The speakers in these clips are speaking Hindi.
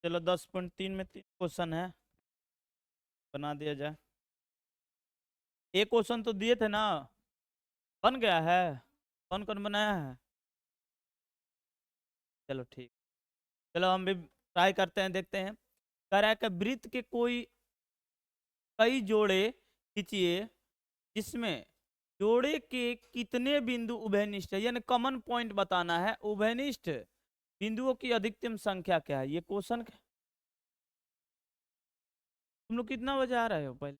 चलो 10.3 में 3 क्वेश्चन है, बना दिया जाए। एक क्वेश्चन तो दिए थे ना, बन गया है? कौन कौन बनाया है? चलो ठीक, चलो हम भी ट्राई करते हैं, देखते हैं। कह रहा है कि वृत्त के कोई कई जोड़े खींचिए जिसमें जोड़े के कितने बिंदु उभयनिष्ठ है, यानी कॉमन पॉइंट बताना है। उभयनिष्ठ बिंदुओं की अधिकतम संख्या क्या है, ये क्वेश्चन। तुम लोग कितना बजे आ रहे हो पहले?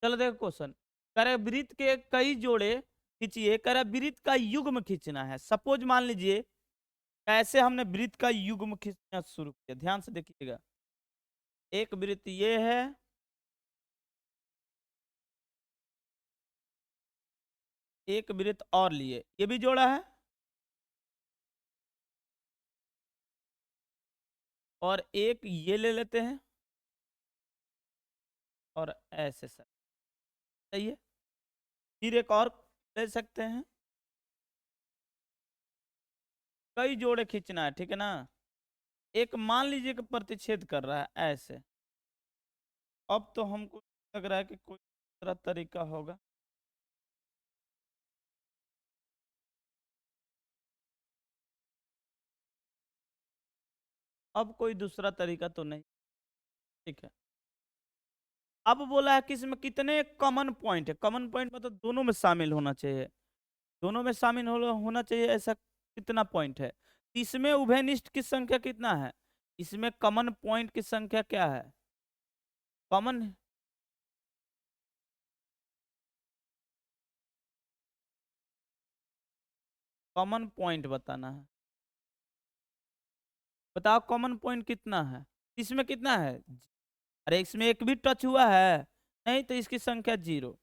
चलो देखो क्वेश्चन। करे वृत्त के कई जोड़े खींचिए, करे वृत्त का युग्म खींचना है। सपोज मान लीजिए कैसे हमने वृत्त का युग्म खींचना शुरू किया, ध्यान से देखिएगा। एक वृत्त ये है, एक वृत्त और लिए, ये भी जोड़ा है, और एक ये ले लेते हैं, और ऐसे सर, सही है। फिर एक और ले सकते हैं, कई जोड़े खींचना है, ठीक है ना। एक मान लीजिए कि प्रतिच्छेद कर रहा है ऐसे। अब तो हमको लग रहा है कि कोई दूसरा तरीका होगा। अब कोई दूसरा तरीका तो नहीं, ठीक है। अब बोला है कि इसमें कितने कॉमन पॉइंट है। कॉमन पॉइंट मतलब दोनों में शामिल होना चाहिए, दोनों में शामिल होना चाहिए, ऐसा कितना पॉइंट है। इसमें उभयनिष्ठ की संख्या कितना है, इसमें कॉमन पॉइंट की संख्या क्या है, कॉमन। कॉमन पॉइंट बताना है, बताओ कॉमन पॉइंट कितना है। इसमें कितना है, अरे इसमें एक भी टच हुआ है नहीं, तो इसकी संख्या 0।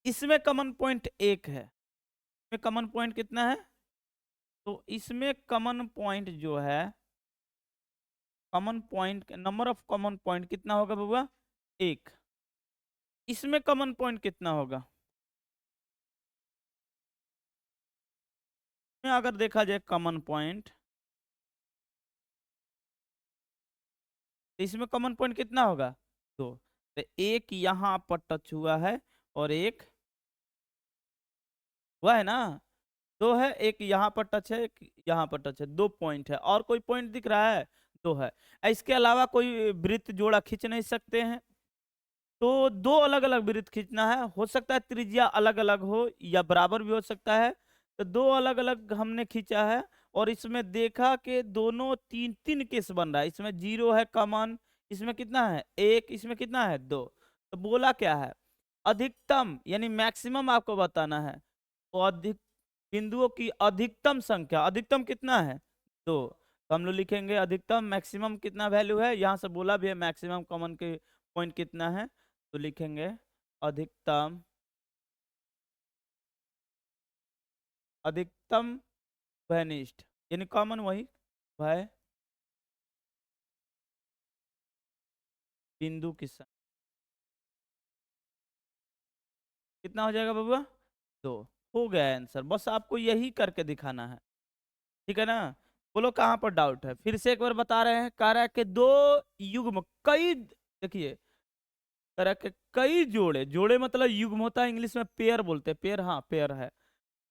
इसमें कॉमन पॉइंट 1 है, इसमें कॉमन पॉइंट कितना है, तो इसमें कॉमन पॉइंट जो है, common point number of common point कितना होगा बबुआ, 1। इसमें कॉमन पॉइंट कितना होगा, में अगर देखा जाए कॉमन पॉइंट, तो इसमें कॉमन पॉइंट कितना होगा, 2। तो एक यहाँ पर टच हुआ है, और एक हुआ है ना, 2 है, एक यहाँ पर टच है, एक यहाँ पर टच है, 2 पॉइंट है। और कोई पॉइंट दिख रहा है, 2 है। इसके अलावा कोई वृत्त जोड़ा खींच नहीं सकते हैं, तो 2 अलग अलग वृत्त खींचना है। हो सकता है त्रिज्या अलग अलग हो या बराबर भी हो सकता है, तो 2 अलग अलग हमने खींचा है। और इसमें देखा कि दोनों 3-3 केस बन रहा है। इसमें 0 है कॉमन, इसमें कितना है 1, इसमें कितना है 2। तो बोला क्या है, अधिकतम यानी मैक्सिमम आपको बताना है। तो अधिक बिंदुओं की अधिकतम संख्या, अधिकतम कितना है 2। तो हम लोग लिखेंगे अधिकतम, मैक्सिमम कितना वैल्यू है, यहाँ से बोला भी है मैक्सिमम कॉमन के पॉइंट कितना है, तो लिखेंगे अधिकतम, अधिकतम वैनिष्ठ, यानी कॉमन वही वह बिंदु की संख्या कितना हो जाएगा बबुआ, 2। हो गया आंसर, बस आपको यही करके दिखाना है, ठीक है ना। बोलो कहाँ पर डाउट है, फिर से एक बार बता रहे हैं। कह रहा है कि 2 युग्म कई, देखिए कह रहा है कि कई जोड़े, जोड़े मतलब युग्म होता है, इंग्लिश में पेयर बोलते हैं, पेयर, हाँ पेयर है।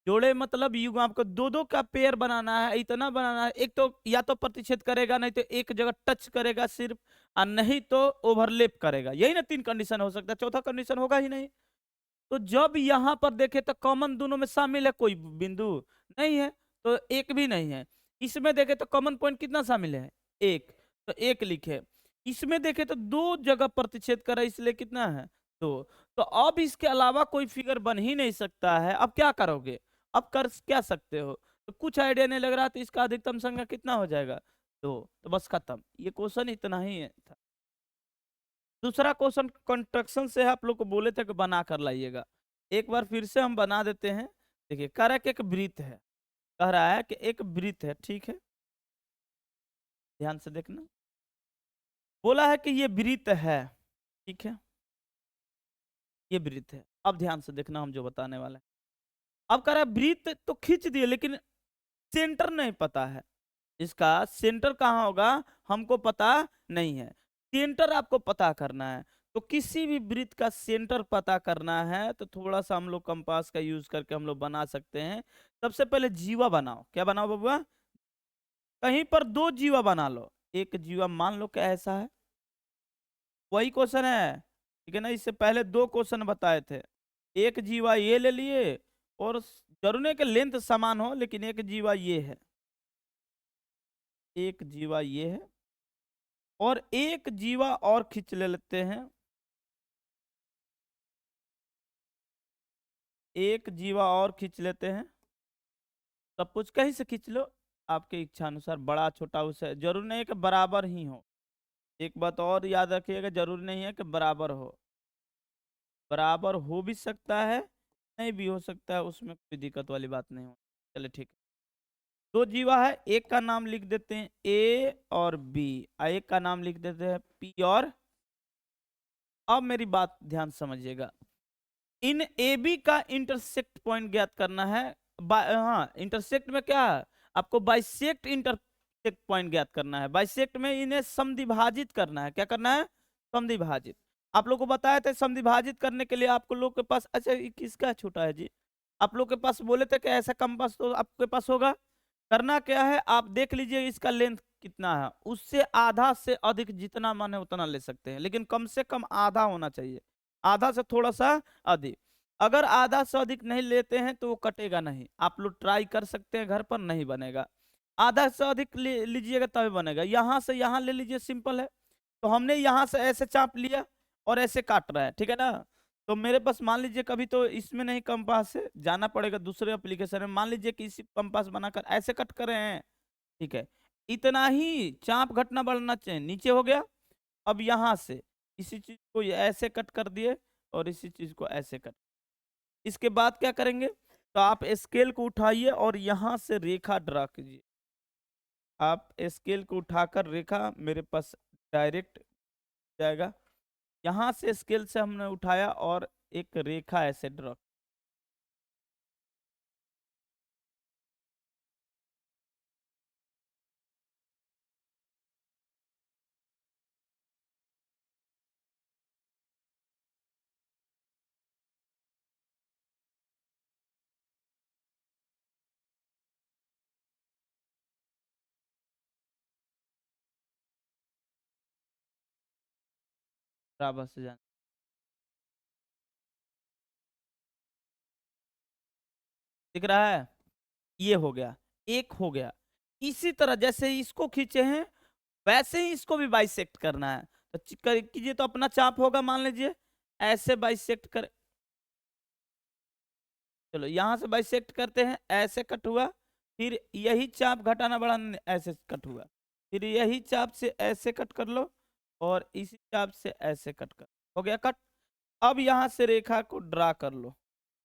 जोड़े मतलब युग्म, आपको 2-2 का पेयर बनाना है, इतना बनाना है। एक तो या तो प्रतिच्छेद करेगा, नहीं तो एक जगह टच करेगा सिर्फ, और नहीं तो ओवरलैप करेगा। यही ना 3 कंडीशन हो सकता है, चौथा कंडीशन होगा ही नहीं। तो जब यहाँ पर देखे तो कॉमन दोनों में शामिल है कोई बिंदु नहीं है, तो एक भी नहीं है। इसमें देखे तो कॉमन पॉइंट कितना शामिल है, एक, तो एक लिखे। इसमें देखे तो दो जगह प्रतिच्छेद कर रहा है, इसलिए कितना है, दो। तो अब इसके अलावा कोई फिगर बन ही नहीं सकता है। अब क्या करोगे, अब कर क्या सकते हो, तो कुछ आइडिया नहीं लग रहा, तो इसका अधिकतम संख्या कितना हो जाएगा, दो। तो बस खत्म, ये क्वेश्चन इतना ही है था। दूसरा क्वेश्चन कंस्ट्रक्शन से है, आप लोग को बोले थे कि बना कर लाइएगा, एक बार फिर से हम बना देते हैं। देखिए कह रहा है कि एक वृत्त है, कह रहा है कि एक वृत्त है, ठीक है, ध्यान से देखना। बोला है कि ये वृत्त है, ठीक है, ये वृत्त है। अब ध्यान से देखना हम जो बताने वाले हैं। अब कह रहा है वृत्त तो खींच दिए, लेकिन सेंटर नहीं पता है, इसका सेंटर कहाँ होगा हमको पता नहीं है। सेंटर आपको पता करना है, तो किसी भी वृत्त का सेंटर पता करना है तो थोड़ा सा हम लोग कंपास का यूज करके हम लोग बना सकते हैं। सबसे पहले जीवा बनाओ, क्या बनाओ बबुआ, कहीं पर दो जीवा बना लो। एक जीवा मान लो क्या ऐसा है, वही क्वेश्चन है, ठीक है ना, इससे पहले दो क्वेश्चन बताए थे। एक जीवा ये ले लिए, और जरूर नहीं कि लेंथ समान हो, लेकिन एक जीवा ये है, एक जीवा ये है, और एक जीवा और खींच ले लेते हैं, एक जीवा और खींच लेते हैं। सब कुछ कहीं से खींच लो आपके इच्छा अनुसार, बड़ा छोटा उसे जरूर नहीं है कि बराबर ही हो। एक बात और याद रखिएगा, जरूरी नहीं है कि बराबर हो, बराबर हो भी सकता है, नहीं भी हो सकता है, उसमें कोई दिक्कत वाली बात नहीं हो। चले ठीक है, दो जीवा है, एक का नाम लिख देते हैं ए और बी, एक का नाम लिख देते हैं पी और। अब मेरी बात ध्यान समझिएगा, इन ए बी का इंटरसेक्ट पॉइंट ज्ञात करना है। हाँ, इंटरसेक्ट में क्या है, आपको बाइसेक्ट इंटरसेक्ट पॉइंट ज्ञात करना है। बाइसेक्ट में इन्हें समद्विभाजित करना है, क्या करना है, समद्विभाजित। आप लोग को बताया था समद्विभाजित करने के लिए आपको लोग के पास, अच्छा ये किसका छोटा है जी, आप लोग के पास बोले थे कि ऐसा कंपास तो आपके पास होगा। करना क्या है, आप देख लीजिए इसका लेंथ कितना है, उससे आधा से अधिक जितना मन है उतना ले सकते हैं, लेकिन कम से कम आधा होना चाहिए, आधा से थोड़ा सा अधिक। अगर आधा से अधिक नहीं लेते हैं तो वो कटेगा नहीं, आप लोग ट्राई कर सकते हैं, घर पर नहीं बनेगा। आधा से अधिक लीजिएगा तभी बनेगा। यहाँ से यहाँ ले लीजिए, सिंपल है। तो हमने यहाँ से ऐसे चाप लिया और ऐसे काट रहा है, ठीक है ना। तो मेरे पास मान लीजिए कभी तो इसमें नहीं कंपास से जाना पड़ेगा दूसरे एप्लीकेशन में, मान लीजिए कि इसी कंपास बनाकर ऐसे कट कर रहे हैं, ठीक है। इतना ही चाप घटना बढ़ना चाहिए, नीचे हो गया। अब यहाँ से इसी चीज को ऐसे कट कर दिए और इसी चीज को ऐसे कट। इसके बाद क्या करेंगे, तो आप स्केल को उठाइए और यहाँ से रेखा ड्रा कीजिए। आप स्केल को उठाकर रेखा मेरे पास डायरेक्ट जाएगा, यहाँ से स्केल से हमने उठाया और एक रेखा ऐसे ड्रा। बराबर से जाना, दिख रहा है, ये हो गया, एक हो गया। इसी तरह जैसे इसको खींचे हैं वैसे ही इसको भी बाइसेक्ट करना है। तो कीजिए, तो अपना चाप होगा, मान लीजिए ऐसे बाइसेक्ट कर, चलो यहाँ से बाइसेक्ट करते हैं, ऐसे कट हुआ, फिर यही चाप घटाना बढ़ाना ऐसे कट हुआ, फिर यही चाप से ऐसे कट कर लो और इसी चाप से ऐसे कट कर, हो गया कट। अब यहाँ से रेखा को ड्रा कर लो,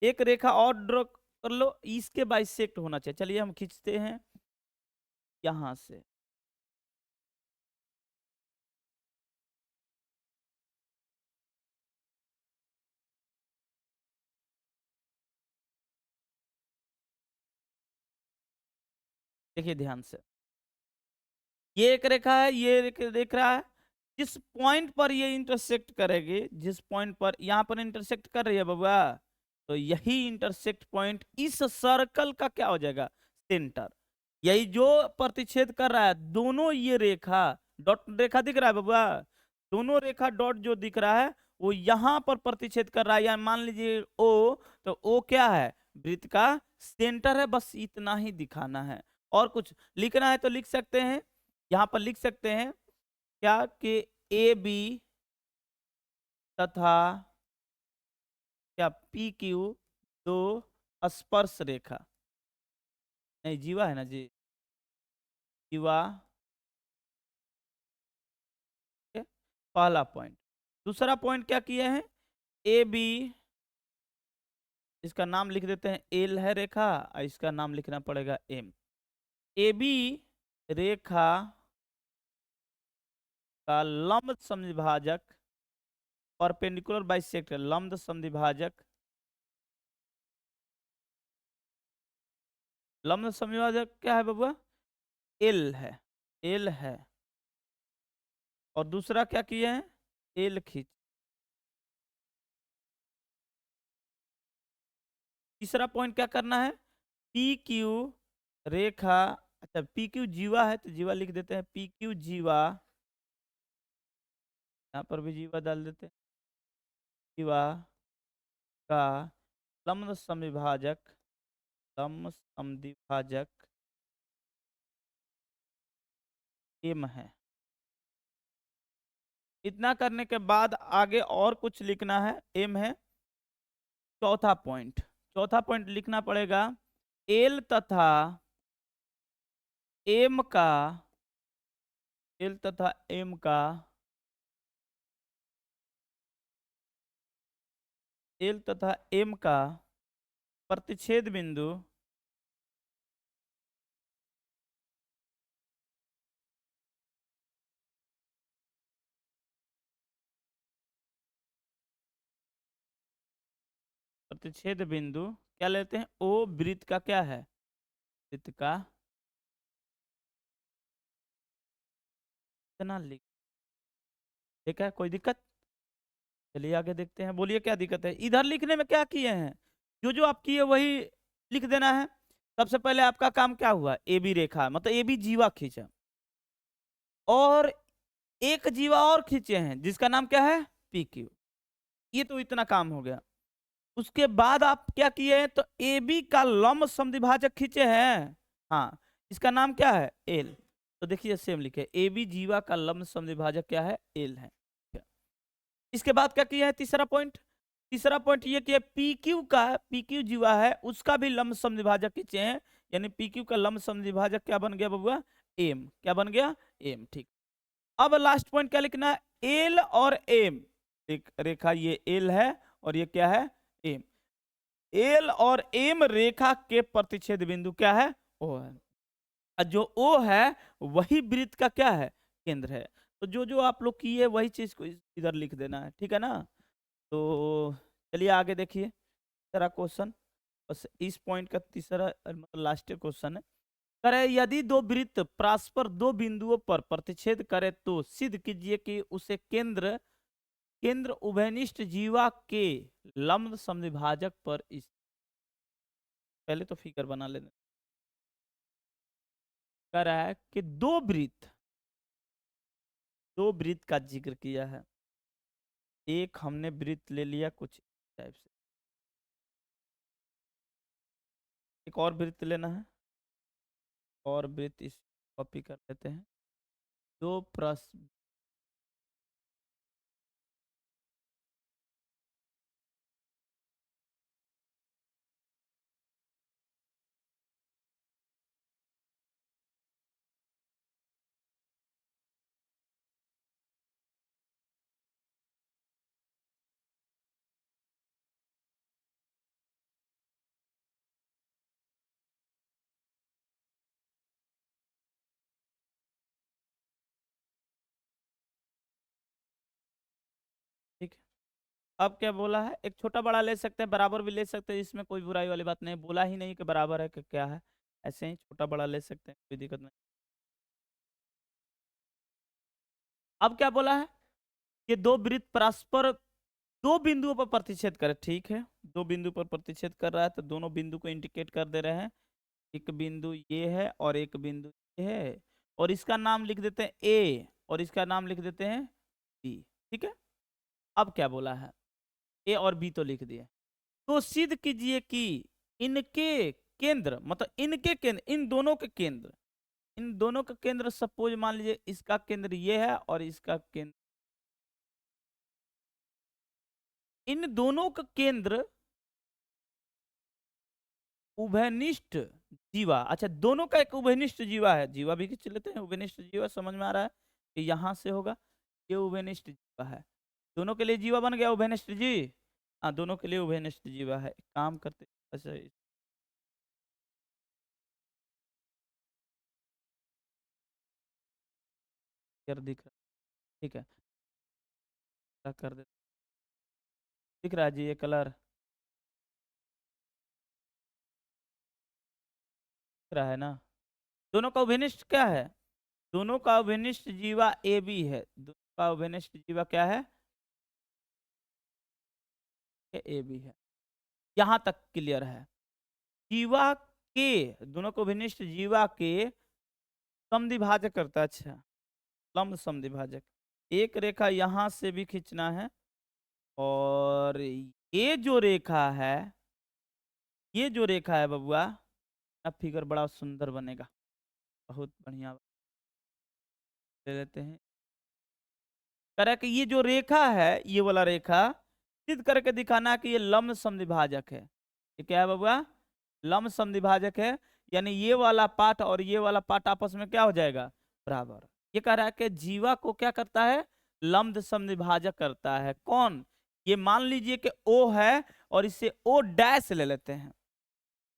एक रेखा और ड्रॉ कर लो, इसके बाइसेक्ट होना चाहिए। चलिए हम खींचते हैं यहाँ से, देखिए ध्यान से, ये एक रेखा है, ये देख रहा है, जिस पॉइंट पर ये इंटरसेक्ट करेगी, जिस पॉइंट पर यहाँ पर इंटरसेक्ट कर रही है बबुआ, तो यही इंटरसेक्ट पॉइंट इस सर्कल का क्या हो जाएगा, सेंटर। यही जो प्रतिच्छेद कर रहा है, दोनों ये रेखा डॉट रेखा दिख रहा है बबुआ, दोनों रेखा डॉट जो दिख रहा है वो यहाँ पर प्रतिच्छेद कर रहा है, या मान लीजिए ओ, तो ओ क्या है, वृत्त का सेंटर है, बस इतना ही दिखाना है। और कुछ लिखना है तो लिख सकते हैं, यहाँ पर लिख सकते हैं क्या कि ए बी तथा क्या पी क्यू दो स्पर्श रेखा, नहीं जीवा है ना जी, जीवा पहला पॉइंट। दूसरा पॉइंट क्या किए हैं, ए बी, इसका नाम लिख देते हैं एल है रेखा, और इसका नाम लिखना पड़ेगा एम। ए बी रेखा का लंब समद्विभाजक, परपेंडिकुलर बाइसेक्टर, लंब समद्विभाजक, लंब समद्विभाजक क्या है बाबा, एल है, एल है। और दूसरा क्या किए हैं, एल खींच। तीसरा पॉइंट क्या करना है, पी क्यू रेखा, अच्छा पी क्यू जीवा है तो जीवा लिख देते हैं, पी क्यू जीवा, यहाँ पर भी जीवा डाल देते हैं, जीवा का लंब समद्विभाजक, लंब समद्विभाजक एम है। इतना करने के बाद आगे और कुछ लिखना है, एम है। चौथा पॉइंट, चौथा पॉइंट लिखना पड़ेगा, एल तथा एम का, एल तथा एम का, एल तथा एम का प्रतिच्छेद बिंदु प्रतिच्छेद बिंदु क्या लेते हैं, ओ वृत्त का क्या है, वृत्त का, इतना लिख, ठीक है, कोई दिक्कत, चलिए आगे देखते हैं, बोलिए क्या दिक्कत है। इधर लिखने में क्या किए हैं, जो जो आप किए वही लिख देना है। सबसे पहले आपका काम क्या हुआ, ए बी रेखा, मतलब ए बी जीवा खींचा, और एक जीवा और खींचे हैं जिसका नाम क्या है, पी क्यू। ये तो इतना काम हो गया। उसके बाद आप क्या किए हैं, तो ए बी का लंब समद्विभाजक खींचे हैं, हाँ, इसका नाम क्या है, एल। तो देखिए सेम लिखे, ए बी जीवा का लंब समद्विभाजक क्या है, एल है। इसके बाद क्या किया है, तीसरा पॉइंट, तीसरा पॉइंट ये कि पी क्यू का, पी क्यू जीवा है उसका भी लंब समद्विभाजक खींचे हैं, यानी पी क्यू का लंब समद्विभाजक क्या बन गया बबुआ, एम, क्या बन गया, एम, ठीक। अब लास्ट पॉइंट क्या लिखना है, एल और एम, एक रेखा ये एल है और ये क्या है, एम, एल और एम रेखा के प्रतिच्छेद बिंदु क्या है, ओ है, और जो ओ है वही वृत्त का क्या है, केंद्र है। तो जो जो आप लोग किए वही चीज को इधर लिख देना है, ठीक है ना। तो चलिए आगे देखिए, तीसरा क्वेश्चन, बस इस पॉइंट का तीसरा मतलब लास्ट क्वेश्चन है। करे यदि दो वृत्त परस्पर दो बिंदुओं पर प्रतिच्छेद करे तो सिद्ध कीजिए कि उसे केंद्र, केंद्र उभयनिष्ठ जीवा के लंब समद्विभाजक पर इस, पहले तो फिगर बना लेना। कह रहा है कि दो वृत्त, दो वृत्त का जिक्र किया है, एक हमने वृत्त ले लिया कुछ टाइप से, एक और वृत्त लेना है, और वृत्त इस कॉपी कर लेते हैं, दो प्रश्न, ठीक है। अब क्या बोला है, एक छोटा बड़ा ले सकते हैं, बराबर भी ले सकते हैं, इसमें कोई बुराई वाली बात नहीं, बोला ही नहीं कि बराबर है कि क्या है, ऐसे ही छोटा बड़ा ले सकते हैं, कोई दिक्कत नहीं। अब क्या बोला है, कि दो वृत्त परस्पर दो बिंदुओं पर प्रतिच्छेद करे, ठीक है, दो बिंदु पर प्रतिच्छेद कर रहा है तो दोनों बिंदु को इंडिकेट कर दे रहे हैं, एक बिंदु ये है और एक बिंदु ये है, और इसका नाम लिख देते हैं ए और इसका नाम लिख देते हैं बी, ठीक है। अब क्या बोला है, ए और बी तो लिख दिए। तो सिद्ध कीजिए कि इनके केंद्र, मतलब इनके केंद्र, इन दोनों के केंद्र, इन दोनों का केंद्र सपोज मान लीजिए इसका केंद्र ये है और इसका केंद्र, इन दोनों का केंद्र उभयनिष्ठ जीवा, अच्छा दोनों का एक उभयनिष्ठ जीवा है, जीवा भी खींच लेते हैं, उभयनिष्ठ जीवा समझ में आ रहा है कि यहां से होगा, ये उभयनिष्ठ जीवा है, दोनों के लिए जीवा बन गया उभयनिष्ठ जी। हाँ दोनों के लिए उभयनिष्ठ जीवा है, काम करते, अच्छा यार दिख रहा, ठीक है क्या कर दे, दिख रहा है जी ये कलर, दिख रहा है ना। दोनों का उभयनिष्ठ क्या है, दोनों का उभयनिष्ठ जीवा ए बी है, दोनों का उभयनिष्ठ जीवा क्या है, ए बी है, यहां तक क्लियर है। जीवा के, दोनों को उभयनिष्ठ जीवा के समद्विभाजक करता है, अच्छा लंब समद्विभाजक, एक रेखा यहां से भी खींचना है, और ये जो रेखा है, ये जो रेखा है बबुआ, अब फिगर बड़ा सुंदर बनेगा, बहुत बढ़िया ले लेते हैं, कह कि ये जो रेखा है, ये वाला रेखा सिद्ध करके दिखाना कि ये लंब समद्विभाजक है, ये क्या है बबुआ, लंब समद्विभाजक है, यानी ये वाला पार्ट और ये वाला पार्ट आपस में क्या हो जाएगा, बराबर। ये कह रहा है कि जीवा को क्या करता है, लंब समद्विभाजक करता है, कौन, ये मान लीजिए कि O है और इसे O डैश ले लेते हैं,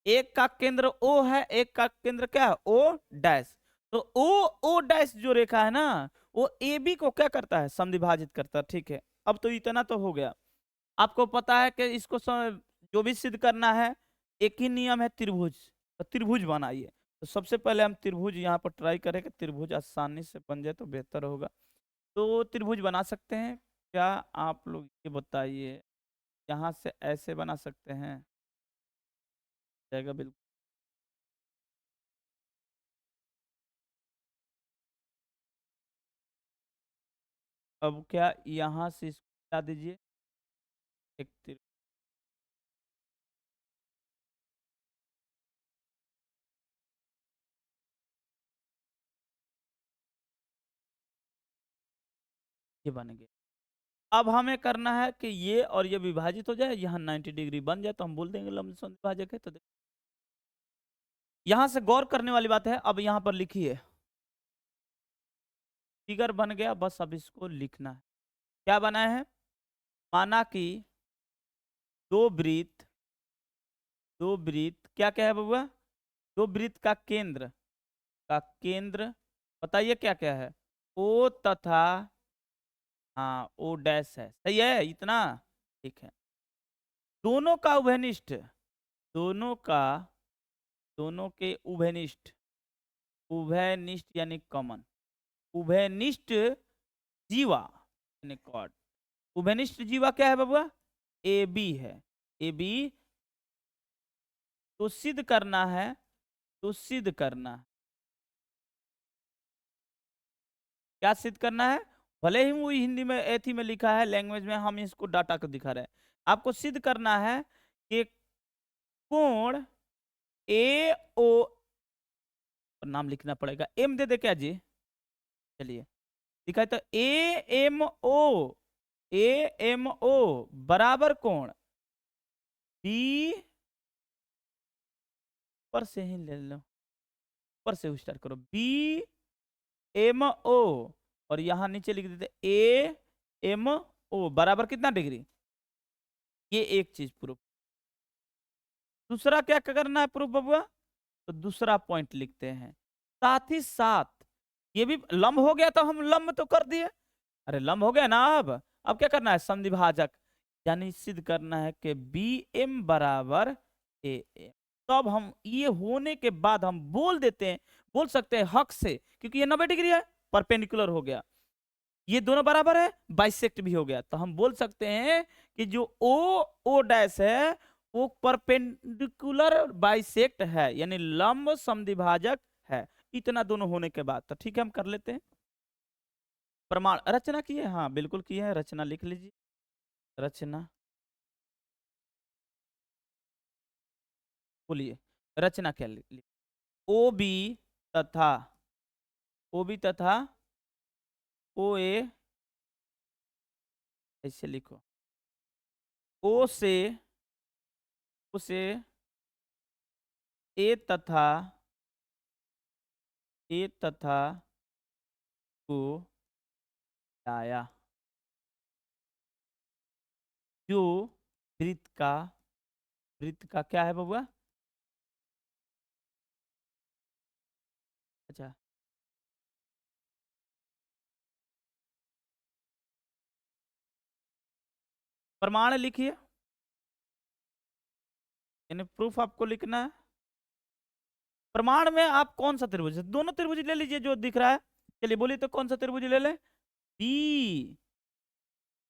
एक का केंद्र O है, एक का केंद्र क्या है, O डैश, तो O डैश जो रेखा है ना, वो AB को क्या करता है, समद्विभाजित करता है, ठीक है। अब तो इतना तो हो गया, आपको पता है कि इसको जो भी सिद्ध करना है, एक ही नियम है, त्रिभुज, तो त्रिभुज बनाइए। तो सबसे पहले हम त्रिभुज यहाँ पर ट्राई करें कि त्रिभुज आसानी से बन जाए तो बेहतर होगा। तो त्रिभुज बना सकते हैं क्या, आप लोग ये बताइए, यहाँ से ऐसे बना सकते हैं, जाएगा बिल्कुल। अब क्या यहाँ से इसको हटा दीजिए, एक ये बन गया। अब हमें करना है कि ये और ये विभाजित हो जाए, यहाँ 90 डिग्री बन जाए, तो हम बोल देंगे लंब समद्विभाजक है। तो यहाँ से गौर करने वाली बात है, अब यहाँ पर लिखिए, फिगर बन गया, बस अब इसको लिखना है, क्या बनाए हैं, माना कि दो वृत्त, दो वृत्त क्या क्या है बबुआ, दो वृत्त का केंद्र बताइए क्या क्या है, ओ तथा, हाँ ओ डैश है, सही है इतना, ठीक है। दोनों का उभयनिष्ठ, दोनों का, दोनों के उभयनिष्ठ, उभयनिष्ठ यानी कॉमन, उभयनिष्ठ जीवा यानी कॉर्ड, उभयनिष्ठ जीवा क्या है बबुआ, ए बी है, ए बी, तो सिद्ध करना है, तो सिद्ध करना है, क्या सिद्ध करना है, भले ही वो हिंदी में एथी में लिखा है, लैंग्वेज में हम इसको डाटा को दिखा रहे हैं, आपको सिद्ध करना है कि कोण ए ओ, नाम लिखना पड़ेगा, एम दे दे क्या जी, चलिए लिखा है, तो ए एम ओ बराबर कोण बी, पर से ही ले लो, पर से स्टार्ट करो, बी एम ओ, और यहां नीचे लिख देते ए एम ओ बराबर कितना डिग्री, ये एक चीज प्रूफ। दूसरा क्या करना है प्रूफ बबुआ, तो दूसरा पॉइंट लिखते हैं, साथ ही साथ ये भी लंब हो गया, तो हम लंब तो कर दिए, अरे लंब हो गया ना, अब क्या करना है, समद्विभाजक, यानी सिद्ध करना है कि बी एम बराबर ए एम। तो अब हम ये होने के बाद हम बोल देते हैं, बोल सकते हैं हक से, क्योंकि ये 90 डिग्री है, परपेंडिकुलर हो गया, ये दोनों बराबर है, बाइसेक्ट भी हो गया, तो हम बोल सकते हैं कि जो ओ डैश है वो परपेंडिकुलर बाइसेक्ट है, यानी लंब समद्विभाजक है, इतना दोनों होने के बाद। तो ठीक है हम कर लेते हैं, प्रमाण रचना की है, हाँ बिल्कुल की है, रचना लिख लीजिए। रचना, बोलिए रचना क्या लिख? ओ बी तथा, ओ बी तथा ओ ए, ऐसे लिखो। ओ से, ओ से ए तथा, ए तथा को लाया, जो वृत्त का, वृत्त का क्या है बबुआ? अच्छा, प्रमाण लिखिए, यानी प्रूफ आपको लिखना है। प्रमाण में आप कौन सा त्रिभुज, दोनों त्रिभुज ले लीजिए जो दिख रहा है। चलिए बोलिए तो कौन सा त्रिभुज ले ले? बी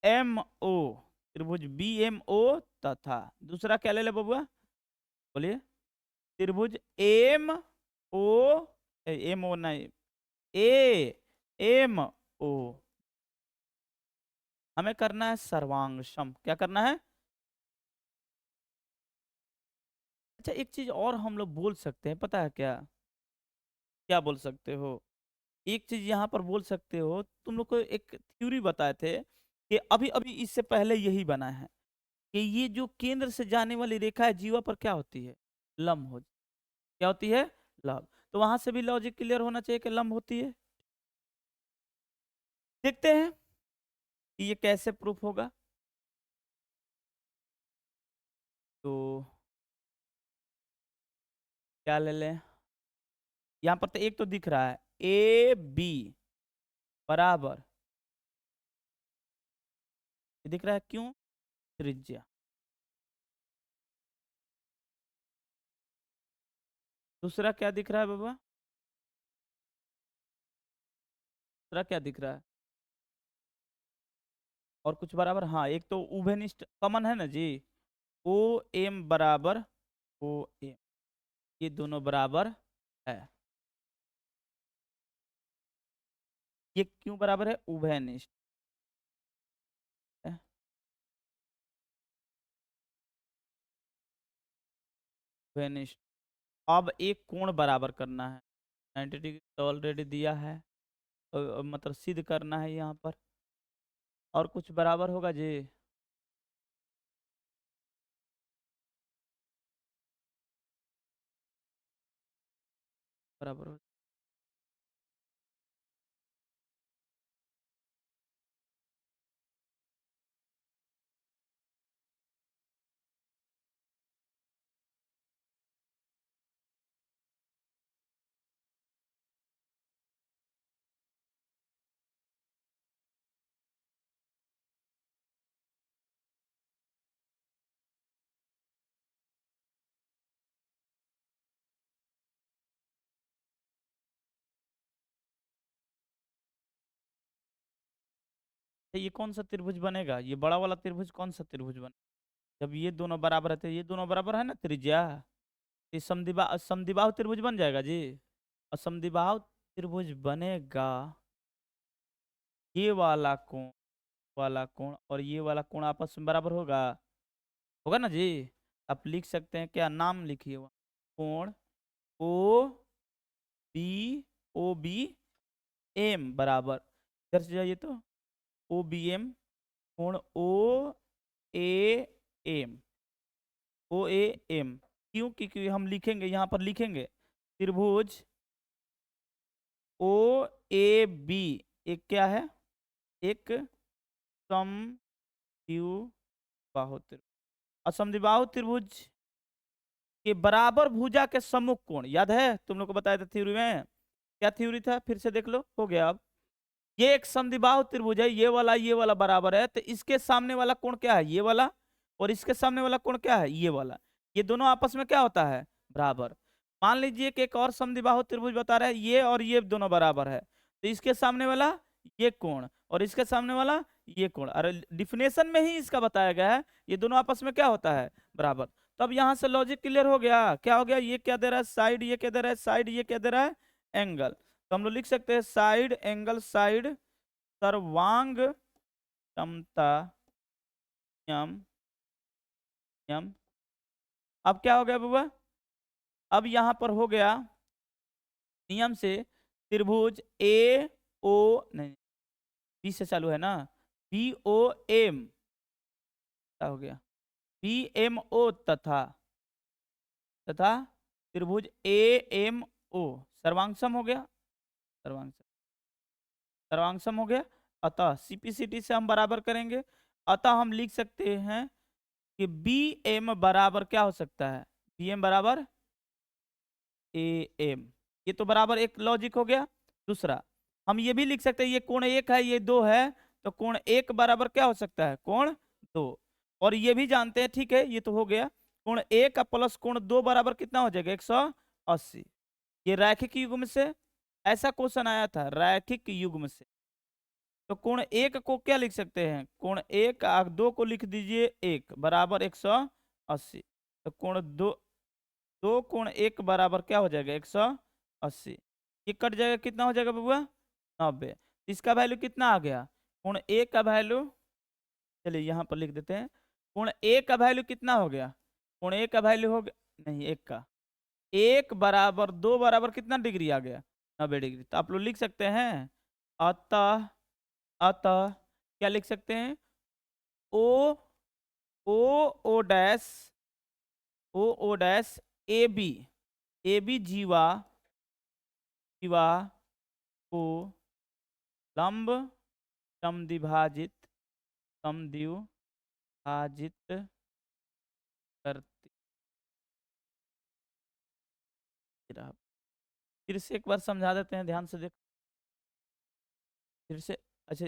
एम ओ, त्रिभुज बी एम ओ तथा दूसरा क्या ले ले बबुआ? बोलिए त्रिभुज एम ओ, एम ओ नहीं, ए एम ओ। हमें करना है सर्वांग सम। क्या करना है? अच्छा एक चीज और हम लोग बोल सकते हैं, पता है क्या? क्या बोल सकते हो? एक चीज यहाँ पर बोल सकते हो, तुम लोग को एक थ्योरी बताए थे कि अभी अभी इससे पहले यही बना है कि ये जो केंद्र से जाने वाली रेखा है जीवा पर क्या होती है? लंब हो, क्या होती है? लंब। तो वहां से भी लॉजिक क्लियर होना चाहिए कि लंब होती है। देखते हैं कि ये कैसे प्रूफ होगा। तो क्या ले लें? यहाँ पर तो एक तो दिख रहा है ए बी बराबर, ये दिख रहा है क्यों? त्रिज्या। दूसरा क्या दिख रहा है बाबा? दूसरा क्या दिख रहा है? और कुछ बराबर, हाँ एक तो उभयनिष्ठ कॉमन है ना जी। ओ एम बराबर ओ एम, ये दोनों बराबर है। ये क्यों बराबर है? उभयनिष्ठ है। उभयनिष्ठ। अब एक कोण बराबर करना है, 90 डिग्री तो ऑलरेडी दिया है, तो मतलब सिद्ध करना है यहाँ पर। और कुछ बराबर होगा जी? बराबर हो, तो ये कौन सा त्रिभुज बनेगा? ये बड़ा वाला त्रिभुज कौन सा त्रिभुज बनेगा? जब ये दोनों बराबर है तो ये दोनों बराबर है ना त्रिज्या। ये समद्विबाहु त्रिभुज बन जाएगा जी। और समद्विबाहु त्रिभुज बनेगा, ये वाला कोण और ये वाला कोण आपस में बराबर होगा, होगा ना जी। आप लिख सकते हैं, क्या नाम लिखिए वहाँ? कोण O B, O B M बराबर, इधर से जाइए तो ओ बी एम, कोण ओ A M, O A M. क्यों? क्योंकि हम लिखेंगे यहाँ पर, लिखेंगे त्रिभुज ओ ए बी एक क्या है? एक समद्विबाहु त्रिभुज। असमद्विबाहु त्रिभुज के बराबर भुजा के सम्मुख कोण, याद है तुम लोग को बताया था थ्योरी में? क्या थ्योरी था? फिर से देख लो, हो गया अब। ये एक समद्विबाहु त्रिभुज है, ये वाला बराबर है, तो इसके सामने वाला कोण क्या है? ये वाला। और इसके सामने वाला कोण क्या है? ये वाला। ये दोनों आपस में क्या होता है? बराबर। मान लीजिए कि एक और समद्विबाहु त्रिभुज बता रहा है, ये और ये दोनों बराबर है, तो इसके सामने वाला ये कोण और इसके सामने वाला ये कोण, अरे डिफिनेशन में ही इसका बताया गया है, ये दोनों आपस में क्या होता है? बराबर। तो अब यहाँ से लॉजिक क्लियर हो गया। क्या हो गया? ये क्या दे रहा है? साइड। ये क्या दे रहा है? साइड। ये क्या दे रहा है? एंगल। तो हम लोग लिख सकते हैं साइड एंगल साइड सर्वांग समता नियम नियम। अब क्या हो गया बाबा? अब यहां पर हो गया नियम से त्रिभुज ए ओ, नहीं बी से चालू है ना, बी ओ एम, क्या हो गया, बी एम ओ तथा तथा त्रिभुज ए एम ओ सर्वांगसम हो गया, सर्वांगसम सर्वांगसम हो गया। अतः सीपीसीटी से हम बराबर करेंगे। अतः हम लिख सकते हैं कि बी एम बराबर क्या हो सकता है, बी एम बराबर ए एम। ये तो बराबर एक लॉजिक हो गया। दूसरा हम ये भी लिख सकते हैं ये कोण एक है ये दो है, तो कोण एक बराबर क्या हो सकता है, कोण दो। और ये भी जानते हैं, ठीक है ये तो हो गया, कोण एक प्लस कोण दो बराबर कितना हो जाएगा, 180। ये रैखिक युग्म से, ऐसा क्वेश्चन आया था रैखिक युग्म से। तो कोण एक को क्या लिख सकते हैं, कोण एक दो को लिख दीजिए एक बराबर 180। तो कोण दो, दो कोण एक बराबर क्या हो जाएगा, 180। ये कट जाएगा, कितना हो जाएगा बबुआ, 90। इसका वैल्यू कितना आ गया, कोण एक का वैल्यू, चलिए यहाँ पर लिख देते हैं, कोण एक का वैल्यू कितना हो गया, कोण एक का वैल्यू हो गया, नहीं एक का, एक बराबर दो बराबर कितना डिग्री आ गया, 90 डिग्री। तो आप लोग लिख सकते हैं अतः, अतः क्या लिख सकते हैं, O O O dash, O O dash A B, A B जीवा, जीवा को लंब समद्विभाजित, समद्विभाजित करती रहा। फिर से एक बार समझा देते हैं, ध्यान से देख, फिर से, अच्छा